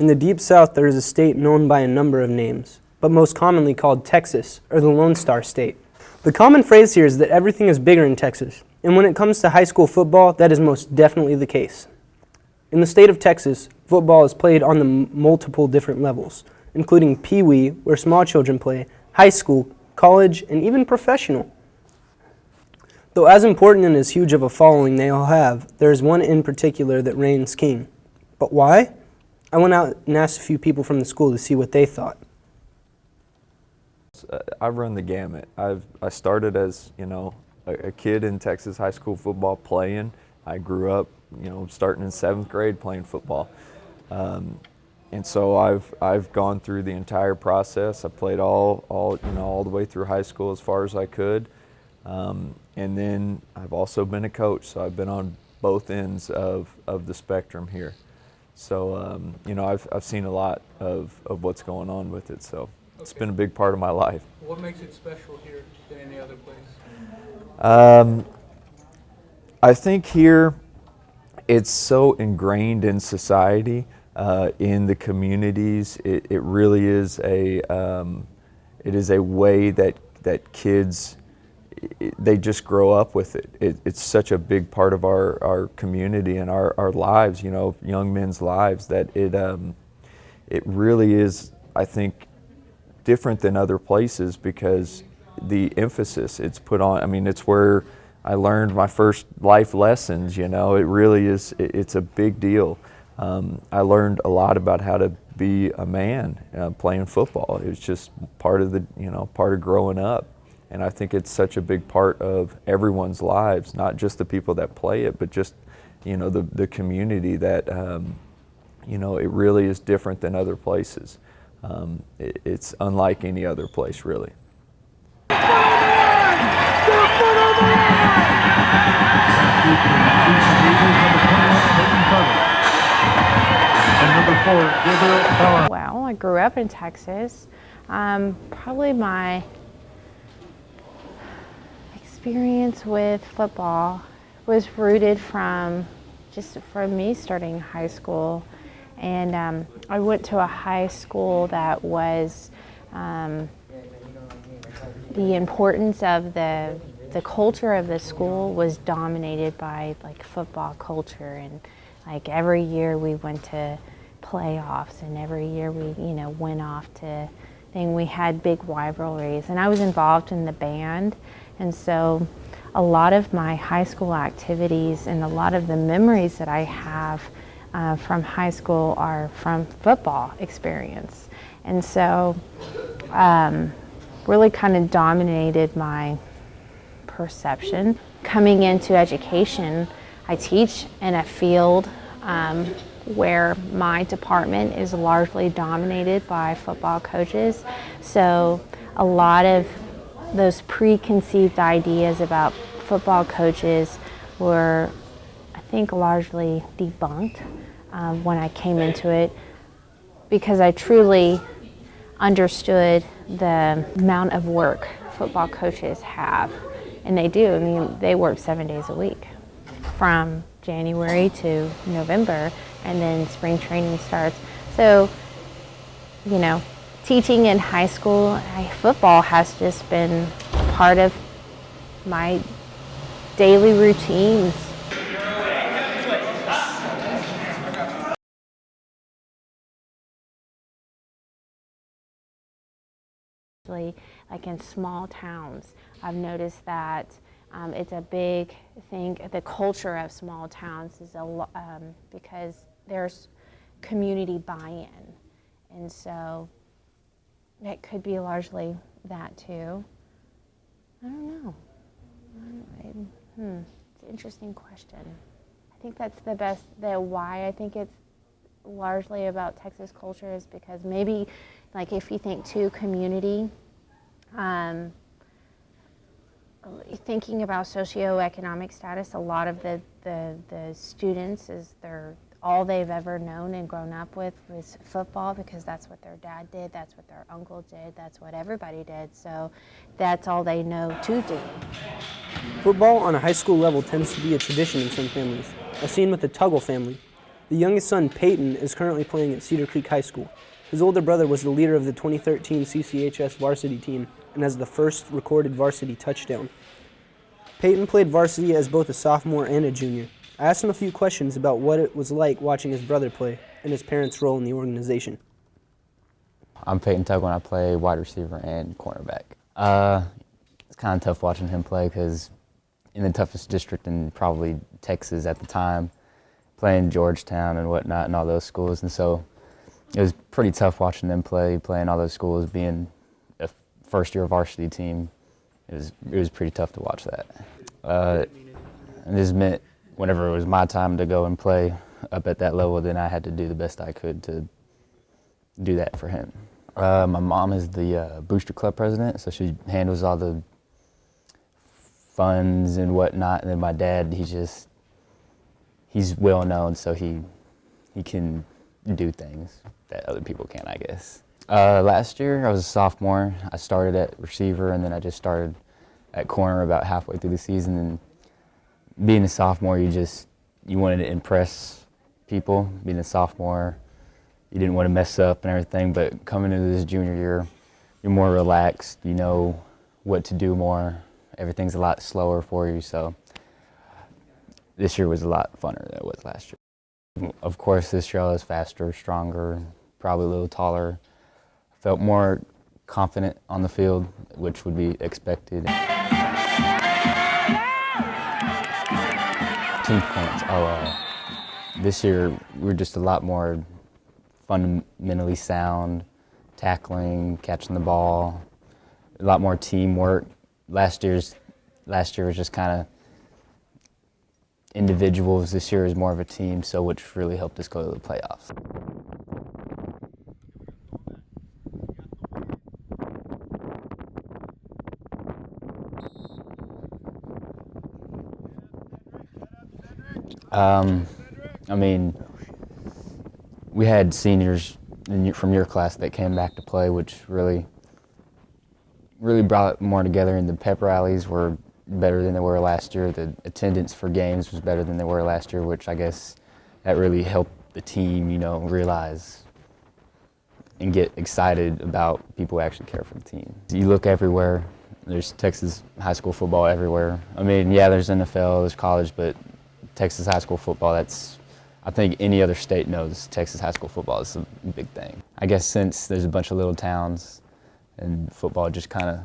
In the Deep South, there is a state known by a number of names, but most commonly called Texas, or the Lone Star State. The common phrase here is that everything is bigger in Texas, and when it comes to high school football, that is most definitely the case. In the state of Texas, football is played on the multiple different levels, including Pee Wee, where small children play, high school, college, and even professional. Though as important and as huge of a following they all have, there is one in particular that reigns king. But why? I went out and asked a few people from the school to see what they thought. I've run the gamut. I started as, a kid in Texas high school football playing. I grew up, starting in 7th grade playing football. And so I've gone through the entire process. I played all the way through high school as far as I could. And then I've also been a coach, so I've been on both ends of the spectrum here. So, I've seen a lot of what's going on with it, so it's been a big part of my life. What makes it special here than any other place? I think here it's so ingrained in society, in the communities. It really is it is a way that kids, they just grow up with it. It's such a big part of our community and our lives, young men's lives, that it really is, I think, different than other places because the emphasis it's put on. It's where I learned my first life lessons, it really is, it's a big deal. I learned a lot about how to be a man playing football. It was just part of part of growing up. And I think it's such a big part of everyone's lives, not just the people that play it, but just, the community that, it really is different than other places. It's unlike any other place, really. Well, I grew up in Texas. Probably my experience with football was rooted from me starting high school, and I went to a high school that was the importance of the culture of the school was dominated by football culture, and every year we went to playoffs, and every year we went off to thing. We had big rivalries, and I was involved in the band. And so a lot of my high school activities and a lot of the memories that I have from high school are from football experience. And so really kind of dominated my perception. Coming into education, I teach in a field where my department is largely dominated by football coaches. So a lot of those preconceived ideas about football coaches were, I think, largely debunked when I came into it, because I truly understood the amount of work football coaches have, and they do. They work 7 days a week from January to November, and then spring training starts. So, teaching in high school, football has just been part of my daily routines. Like in small towns, I've noticed that it's a big thing. The culture of small towns is because there's community buy-in, and so it could be largely that too. I don't know. It's an interesting question. I think that's why I think it's largely about Texas culture is because maybe, if you think too community, thinking about socioeconomic status, a lot of the students all they've ever known and grown up with was football, because that's what their dad did, that's what their uncle did, that's what everybody did, so that's all they know to do. Football on a high school level tends to be a tradition in some families, as seen with the Tuggle family. The youngest son, Peyton, is currently playing at Cedar Creek High School. His older brother was the leader of the 2013 CCHS varsity team and has the first recorded varsity touchdown. Peyton played varsity as both a sophomore and a junior. I asked him a few questions about what it was like watching his brother play and his parents' role in the organization. I'm Peyton Tugwin. I play wide receiver and cornerback. It's kind of tough watching him play because in the toughest district in probably Texas at the time, playing Georgetown and whatnot and all those schools, and so it was pretty tough watching them play, playing all those schools, being a first-year varsity team. It was pretty tough to watch that. And this meant whenever it was my time to go and play up at that level, then I had to do the best I could to do that for him. My mom is the Booster Club president, so she handles all the funds and whatnot. And then my dad, he's well known, so he can do things that other people can't, I guess. Last year, I was a sophomore. I started at receiver, and then I just started at corner about halfway through the season. And being a sophomore, you wanted to impress people. Being a sophomore, you didn't want to mess up and everything, but coming into this junior year, you're more relaxed. You know what to do more. Everything's a lot slower for you, so this year was a lot funner than it was last year. Of course, this year I was faster, stronger, probably a little taller. Felt more confident on the field, which would be expected. Team points. This year we're just a lot more fundamentally sound, tackling, catching the ball, a lot more teamwork. Last year was just kind of individuals. This year is more of a team, so which really helped us go to the playoffs. I mean, we had seniors from your class that came back to play, which really brought it more together, and the pep rallies were better than they were last year. The attendance for games was better than they were last year, which I guess that really helped the team, realize and get excited about people who actually care for the team. You look everywhere, there's Texas high school football everywhere. I mean, yeah, there's NFL, there's college, but Texas high school football, I think any other state knows Texas high school football is a big thing. I guess since there's a bunch of little towns and football just kind of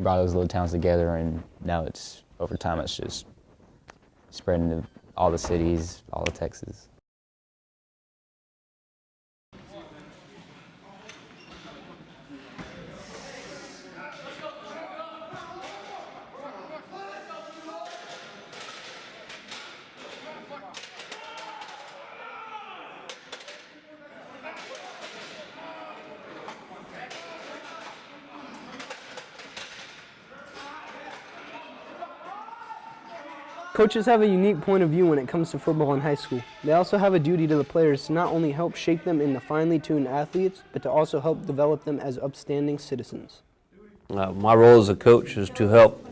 brought those little towns together, and now over time it's just spreading to all the cities, all of Texas. Coaches have a unique point of view when it comes to football in high school. They also have a duty to the players to not only help shape them into finely tuned athletes, but to also help develop them as upstanding citizens. My role as a coach is to help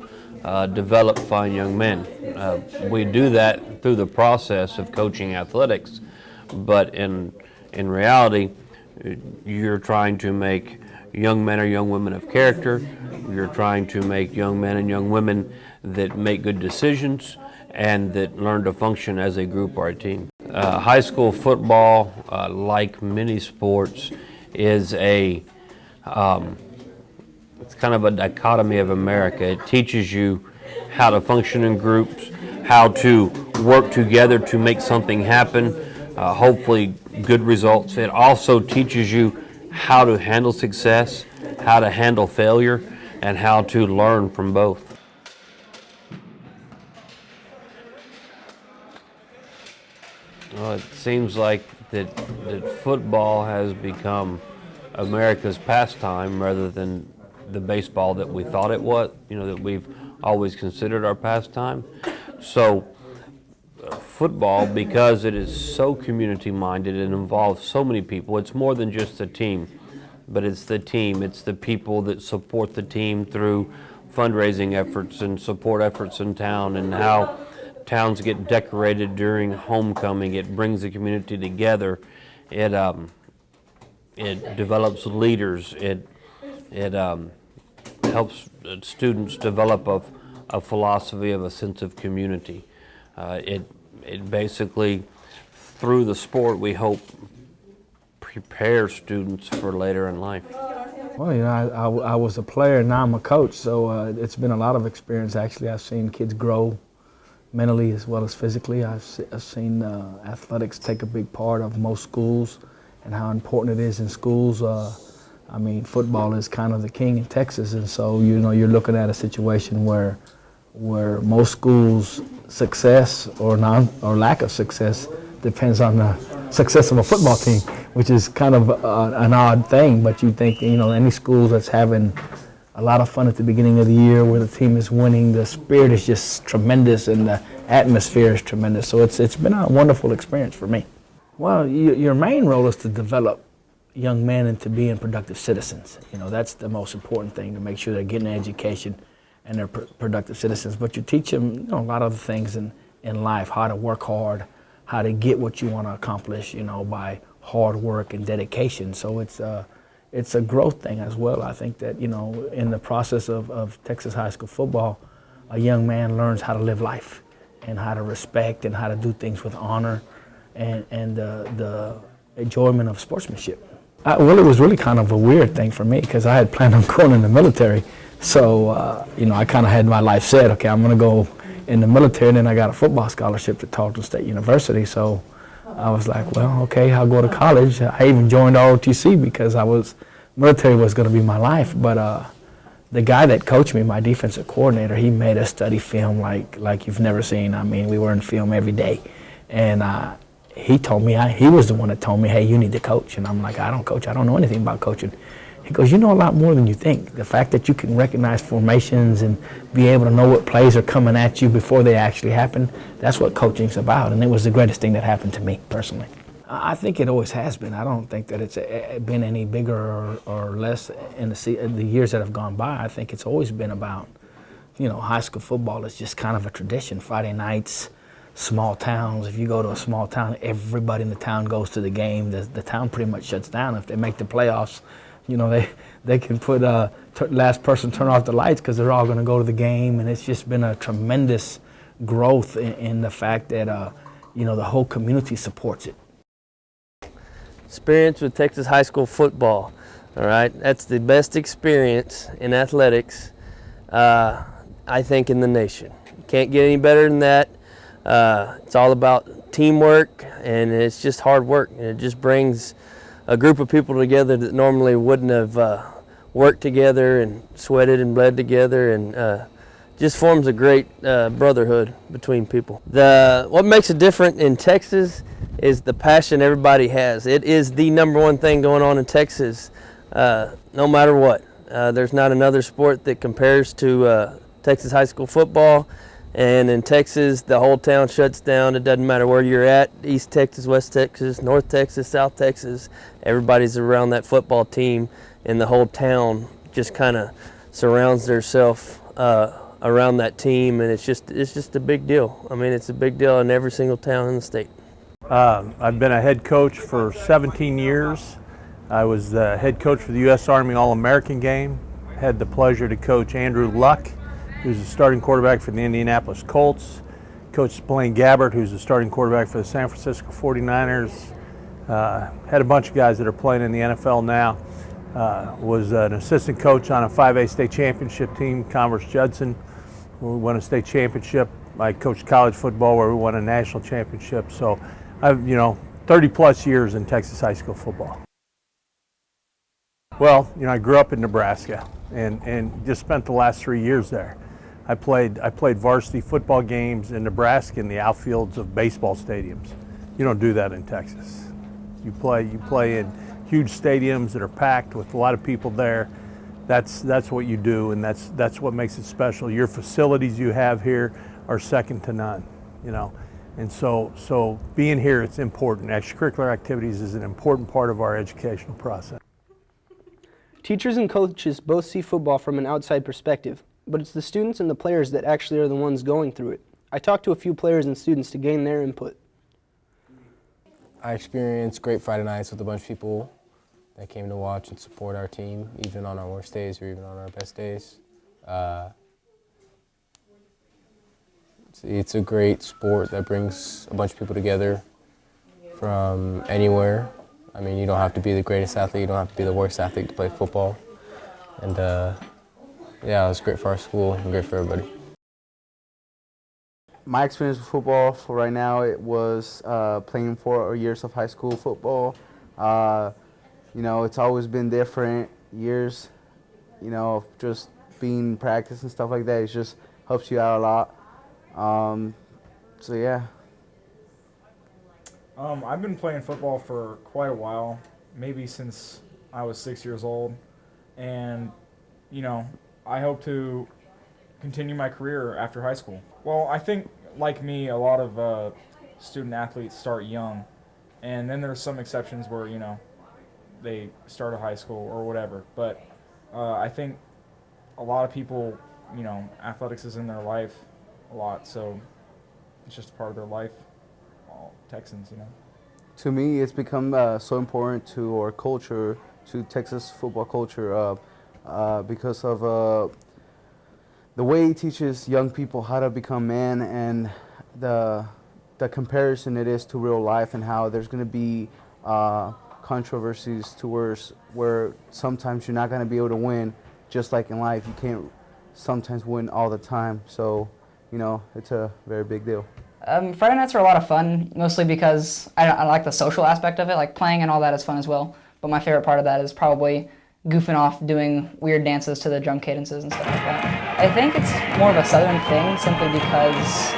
develop fine young men. We do that through the process of coaching athletics, but in reality, you're trying to make young men or young women of character. You're trying to make young men and young women that make good decisions and that learn to function as a group or a team. High school football, like many sports, is it's kind of a dichotomy of America. It teaches you how to function in groups, how to work together to make something happen, hopefully good results. It also teaches you how to handle success, how to handle failure, and how to learn from both. Well, it seems like that football has become America's pastime rather than the baseball that we thought it was, that we've always considered our pastime. So football, because it is so community-minded, it involves so many people. It's more than just a team, but it's the team. It's the people that support the team through fundraising efforts and support efforts in town, and how towns get decorated during homecoming. It brings the community together. It develops leaders. It helps students develop a philosophy of a sense of community. It basically, through the sport, we hope prepare students for later in life. Well, you know, I was a player, now I'm a coach, so it's been a lot of experience. Actually, I've seen kids grow mentally as well as physically. I've seen athletics take a big part of most schools and how important it is in schools. I mean, football is kind of the king in Texas, and so, you know, you're looking at a situation where most schools' success or lack of success depends on the success of a football team, which is kind of an odd thing. But you think, you know, any school that's having a lot of fun at the beginning of the year where the team is winning, the spirit is just tremendous and the atmosphere is tremendous. So it's been a wonderful experience for me. Well, your main role is to develop young men into being productive citizens. You know, that's the most important thing, to make sure they're getting an education and they're productive citizens. But you teach them, you know, a lot of the things in life, how to work hard, how to get what you want to accomplish, you know, by hard work and dedication. So it's a growth thing as well. I think that, you know, in the process of Texas high school football, a young man learns how to live life and how to respect and how to do things with honor and the enjoyment of sportsmanship. Well, it was really kind of a weird thing for me because I had planned on going in the military. So, you know, I kind of had my life set. Okay, I'm going to go in the military, and then I got a football scholarship to Tarleton State University. So I was like, well, okay, I'll go to college. I even joined ROTC because military was going to be my life. But the guy that coached me, my defensive coordinator, he made us study film like you've never seen. I mean, we were in film every day. And he told me, he was the one that told me, hey, you need to coach. And I'm like, I don't coach. I don't know anything about coaching. He goes, you know a lot more than you think. The fact that you can recognize formations and be able to know what plays are coming at you before they actually happen, that's what coaching's about. And it was the greatest thing that happened to me personally. I think it always has been. I don't think that it's been any bigger or less in the years that have gone by. I think it's always been about, you know, high school football is just kind of a tradition. Friday nights, small towns. If you go to a small town, everybody in the town goes to the game. The town pretty much shuts down. If they make the playoffs, you know, they can put last person turn off the lights because they're all going to go to the game. And it's just been a tremendous growth in the fact that, you know, the whole community supports it. Experience with Texas high school football, all right? That's the best experience in athletics, I think, in the nation. You can't get any better than that. It's all about teamwork, and it's just hard work. And it just brings a group of people together that normally wouldn't have worked together and sweated and bled together, and just forms a great brotherhood between people. What makes it different in Texas is the passion everybody has. It is the number one thing going on in Texas, no matter what. There's not another sport that compares to Texas high school football. And in Texas, the whole town shuts down. It doesn't matter where you're at, East Texas, West Texas, North Texas, South Texas. Everybody's around that football team, and the whole town just kind of surrounds themselves around that team, and it's just a big deal. I mean, it's a big deal in every single town in the state. I've been a head coach for 17 years. I was the head coach for the U.S. Army All-American game. Had the pleasure to coach Andrew Luck, who's the starting quarterback for the Indianapolis Colts. Coach Blaine Gabbert, who's the starting quarterback for the San Francisco 49ers. Had a bunch of guys that are playing in the NFL now. Was an assistant coach on a 5A state championship team, Converse Judson. We won a state championship. I coached college football where we won a national championship. So I've, 30 plus years in Texas high school football. Well, I grew up in Nebraska and just spent the last 3 years there. I played varsity football games in Nebraska in the outfields of baseball stadiums. You don't do that in Texas. You play in huge stadiums that are packed with a lot of people there. That's what you do, and that's what makes it special. Your facilities you have here are second to none, And so being here, it's important. Extracurricular activities is an important part of our educational process. Teachers and coaches both see football from an outside perspective, but it's the students and the players that actually are the ones going through it. I talked to a few players and students to gain their input. I experienced great Friday nights with a bunch of people that came to watch and support our team, even on our worst days or even on our best days. It's a great sport that brings a bunch of people together from anywhere. I mean, you don't have to be the greatest athlete, you don't have to be the worst athlete to play football. And yeah, it was great for our school and great for everybody. My experience with football for right now, it was playing 4 years of high school football. You know, it's always been different years, you know, of just being in practice and stuff like that. It just helps you out a lot. So yeah. I've been playing football for quite a while, maybe since I was 6 years old. And, you know, I hope to continue my career after high school. Well, I think, like me, a lot of student athletes start young. And then there's some exceptions where, you know, they start at high school or whatever. But I think a lot of people, you know, athletics is in their life a lot. So it's just a part of their life. All Texans, you know. To me, it's become so important to our culture, to Texas football culture, because of the way it teaches young people how to become men and the comparison it is to real life and how there's going to be controversies towards where sometimes you're not going to be able to win, just like in life. You can't sometimes win all the time. So, you know, it's a very big deal. Friday nights are a lot of fun, mostly because I like the social aspect of it. Like playing and all that is fun as well. But my favorite part of that is probably goofing off, doing weird dances to the drum cadences and stuff like that. I think it's more of a Southern thing simply because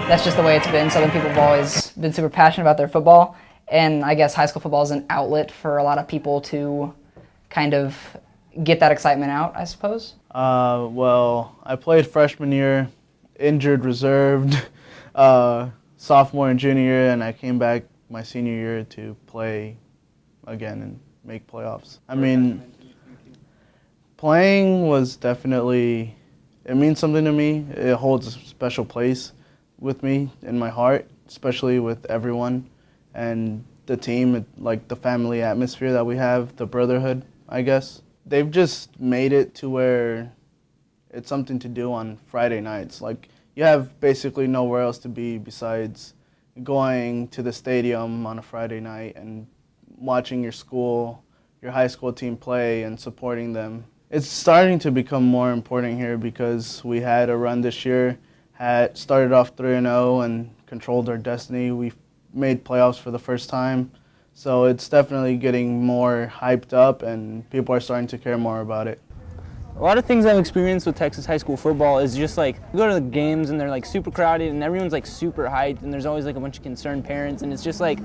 that's just the way it's been. Southern people have always been super passionate about their football. And I guess high school football is an outlet for a lot of people to kind of get that excitement out, I suppose. Well, I played freshman year, injured, reserved, sophomore and junior year, and I came back my senior year to play again and make playoffs. I mean, playing was definitely, it means something to me. It holds a special place with me in my heart, especially with everyone and the team, like the family atmosphere that we have, the brotherhood, I guess. They've just made it to where it's something to do on Friday nights. Like, you have basically nowhere else to be besides going to the stadium on a Friday night and watching your school, your high school team play and supporting them. It's starting to become more important here because we had a run this year, had started off 3-0 and controlled our destiny. We made playoffs for the first time. So it's definitely getting more hyped up and people are starting to care more about it. A lot of things I've experienced with Texas high school football is just like, you go to the games and they're like super crowded and everyone's like super hyped and there's always like a bunch of concerned parents and it's just like,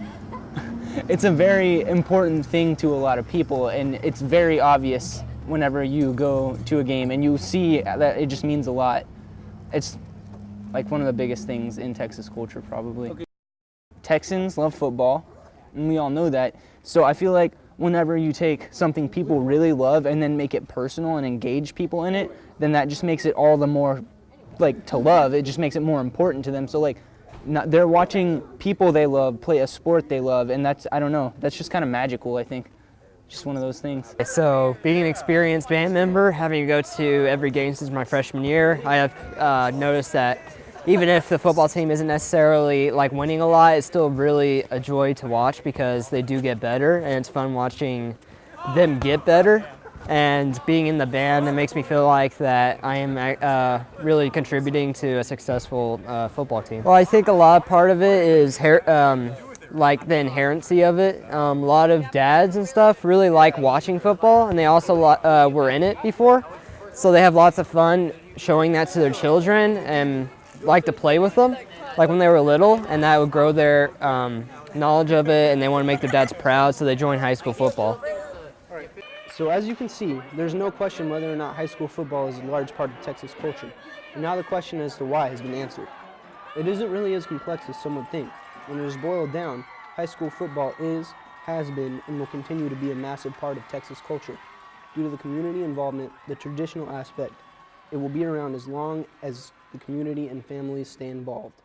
it's a very important thing to a lot of people and it's very obvious whenever you go to a game and you see that it just means a lot. It's like one of the biggest things in Texas culture probably. Okay. Texans love football and we all know that. So I feel like whenever you take something people really love and then make it personal and engage people in it, then that just makes it all the more like to love. It just makes it more important to them. So like they're watching people they love play a sport they love, and that's, I don't know, that's just kind of magical, I think. Just one of those things. So being an experienced band member, having to go to every game since my freshman year, I have noticed that even if the football team isn't necessarily like winning a lot, it's still really a joy to watch because they do get better and it's fun watching them get better. And being in the band, it makes me feel like that I am really contributing to a successful football team. Well, I think a lot part of it is like the inherency of it. A lot of dads and stuff really like watching football and they also were in it before. So they have lots of fun showing that to their children and like to play with them, like when they were little, and that would grow their knowledge of it and they want to make their dads proud, so they join high school football. So as you can see, there's no question whether or not high school football is a large part of Texas culture. And now the question as to why has been answered. It isn't really as complex as some would think. When it is boiled down, high school football is, has been, and will continue to be a massive part of Texas culture. Due to the community involvement, the traditional aspect, it will be around as long as the community and families stay involved.